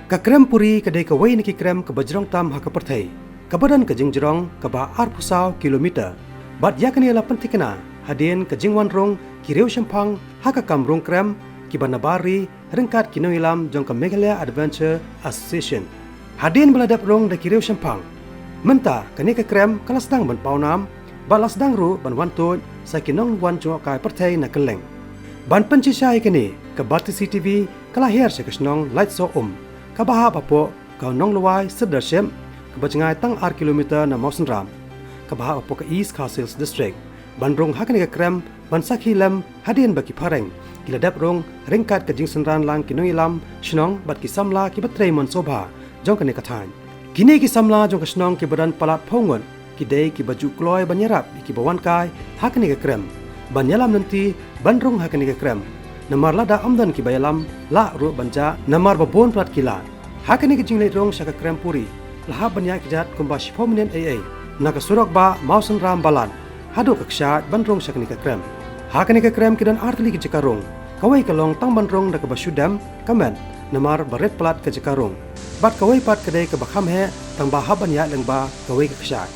Ka krem puri kadai ka wai niki krem ka bajrong tam ha ka perthai. Ka badan ka jingjrong ka ba ar pusau kilometer. Bat ya kani la pentikna hadien ka jingwan rong ki reu shampang ha ka kam rong krem ki banabari rengkat ki noilam jong ka Meghalaya Adventure Association. Hadien beladap rong da ki reu shampang. Menta kani ka krem kalasdang ban paunam ba lasdang ru ban wantoj sa kinong wan jo ka perthai na keleng. Ban penci syai kani ka bat CCTV kalahir sa kasnong light so kabaha papo kau nong luai sedar shem kebacengai tang ar kilometer na Mawson Ram kabaha papo ke East Castles District bandrong hakani ke krem ban sakhi lam hadien baki pareng kiladap rong ringkat ke jing senran lang kinoi lam shnong bat ki samla ki batrei mon sobha jong kane kathan kini ki samla jong kasnong ki badan palat phongon ki dei ki baju kloi banyarap ki bawan kai hakani ke krem banyalam nanti bandrong hakani ke krem namar lada amdan ki bayalam la ru banja namar babon plat kila hakani ki jinglei rong saka krem puri laha banya kijat kumba shipominen aa naga surok ba Mawson Ram balan hadu kaksha bandrong sakani ka krem hakani ka krem kidan artli ki jikarong kawai kalong tang bandrong da ka basudam kamen namar baret plat ka jikarong bat kawai pat kadai ka bakham he tang ba habanya lengba kawai kaksha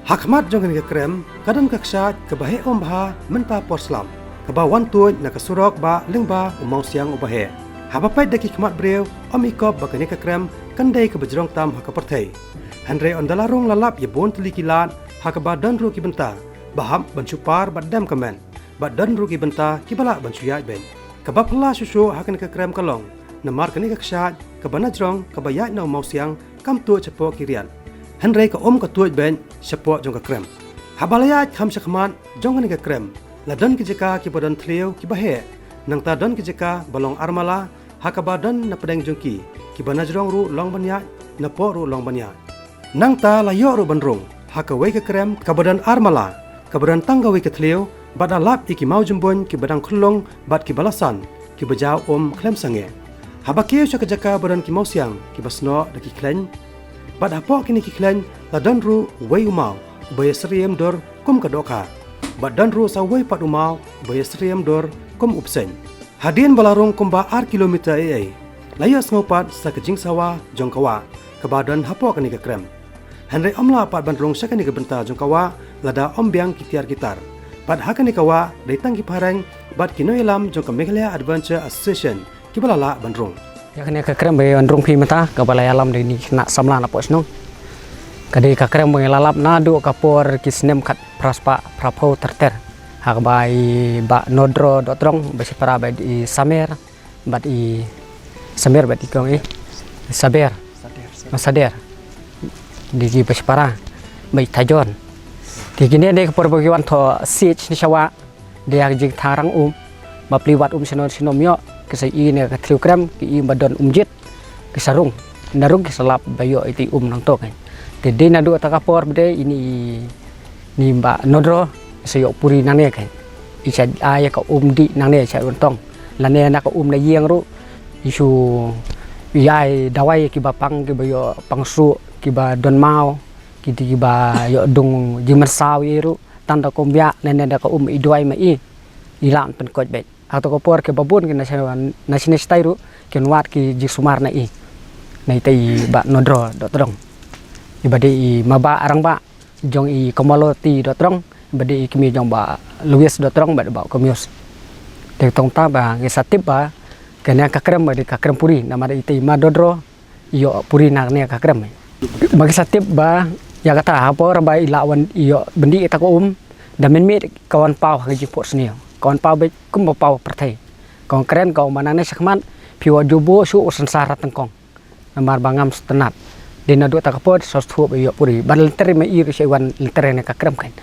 hakmat jong ka krem kadan kaksha ka bahe om bha menta porslam kaba wan tuj na kasurok ba lingba umau siang ubahe habapai daki khmat breu om ikop ba kani ka krem kandai ka bajrong tam ha ka perthai hanre ondalarong lalap ye bon tli kilat ha ka ba dan ru ki benta baham banchupar ba dam kamen ba dan ru ki benta ki bala banchuya ben kaba phla susu ha kani ka krem kalong namar kani ka kshat ka banajrong ka ba ya na umau siang kam tu chapo kirian hanre ka om ka tuj ben chapo jong ka krem habalaya kham sakhman jong kani ka krem la don ki jeka ki badan thleu ki bahe nang ta don ki jeka balong armala ha ka badan na pedeng jongki ki banajrong ru long banya na po ru long banya nang ta la yo ru bandrong ha ka wei ka krem ka badan armala ka badan tangga wei ka thleu bada lap ki mau jumbon ki badang khulong bat ki balasan ki bajau klem sange ha ba ke ka jeka badan ki mau siang ki basno da ki klen bad ha po kini ki klen la don ru wei umau baye sriem dor kum ka doka badan ru sawai pat umau bayasriam dor kom upsen hadien balarong komba ar kilometer ai layas ngopat sa kejing sawa jongkawa ke badan hapo kani ke krem hanre amla pat bandrong sakani ke benta jongkawa lada ombyang kitiar gitar pad hakani kawa daitang ki pareng bad kinoilam jong ke Meghalaya Adventure Association ki balala bandrong ya kani ke krem bay bandrong pi mata ke balaya alam de ni nak samla na posno kadai ka krem mengelalap nadu kapor kisnem kat praspa prapo terter hak bai ba nodro dotrong basi para bai di samer bat i samer bat ikong saber sader di basi para bai tajon di gini de kapor bagiwan to sich ni sawa dia jing tarang ba pliwat sinom yo kesai ne ka triu krem ki badon jit kesarung narung kesalap bayo iti nang to kan jadi nadu takapor bede ini ni mbak nodro sayok puri nane kan isa aya ka di nane sa untong lane na ka na yeng ru isu yai dawai ki bapang ki bayo pangsu ki ba don mau ki di ba yo dung jimer sawi ru tanda kombia nene da ka idwai mai ilam pen koj bet atau kopor ke babun ki na sinestai ru ken wat ki jisumar na nai tai ba nodro dot dong ibadi maba arang ba jong i komaloti dotrong ibadi kimi jong ba luis dotrong ba komius te tong ta ba nge satip ba kena ka krem di ka krem puri nama ite madodro iyo puri nak ne ka krem bagi satip ba ya kata apa ba ilawan iyo bendi ta ko damen mi kawan pau ha ji pot snio kawan pau be kum pau pertai kawan keren kau manane sakman piwa jobo su sensara tengkong namar bangam setenat dina do takapot sos thuop yo puri ban liter me ir sewan liter ne ka krem kan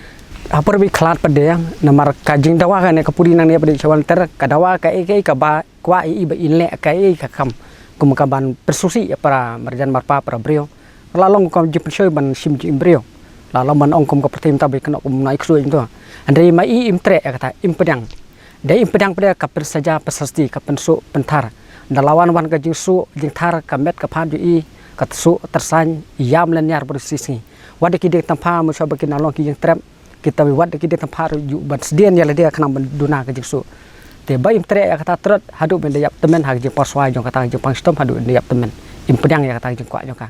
apor bi khlat pade namar kajing dawa kan ne ka puri nang ne pade sewan liter ka dawa ka ka ba kwa i ba inle ka ka kam kum ka ban persusi para marjan marpa para brio lalong kom jip shoy ban sim ji brio lalong ban ong kom ka pertim ta be kena kum naik suin to andai mai imtre kata impedang dai impedang pade ka persaja pesasti ka pensu pentar dalawan wan ka jinsu jingtar ka met ka padu i katsu tersan yam lenyar bersisi wada ki dek tampa mo sa bakin along ki yang trap kita wada ki dek tampa ju ban sedian ya dia kana duna ka jiksu te bay tre kata trot hadu ben yap temen hak je poswai jong kata je pangstom hadu yap temen impedang ya kata jengkuak joka.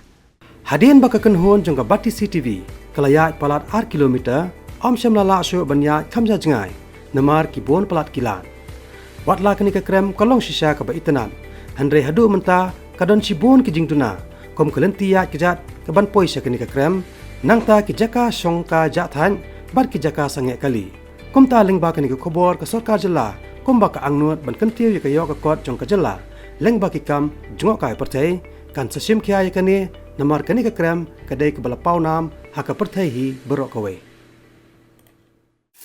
Hadian bakakan hon jongka bati CTV kelayat palat 4 kilometer om syam lala syo banyat kamja jengai namar kibon palat kilan. Watla kini ke krem kolong sisa ke ba itanan. Handre hadu menta kadon cibon ke jingtuna kom kelentiat kejat ke ban poi sya kini ke krem nangta ki jaka songka jathan bar ki jaka sange kali. Kom ta ling ba kini ke khobor ke sarkar jela kom ba ka angnut ban kentiu ya ke yok ke kot jong ke jela leng ba ki kam jungok kai pertai kan sesim kia ya kini namar kini ke krem kadai ke bala pau nam haka pertai hi berok kawe.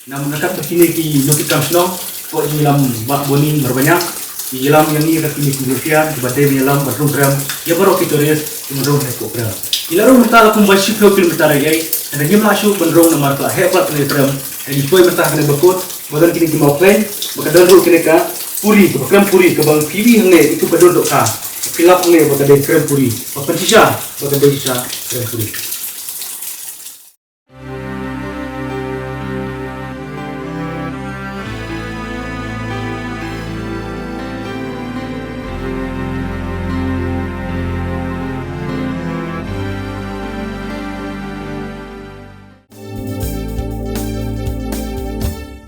Nam nakap terkini ki nokit kam snong po jilam mak boni berbanyak jilam yang ni kini kemudian kepada jilam berung gram ya berok kitoris berung heko gram ilaru mentala kum basi kilometer ai ada game masuk berung namar ka hebat ni gram di poi mentah kena bekut badan kini di mau plan bakadon ru kini ka puri ke gram puri ke bang piwi hangne itu kadon dok ka pilap hangne bakadai gram puri apa sisa bakadai sisa gram puri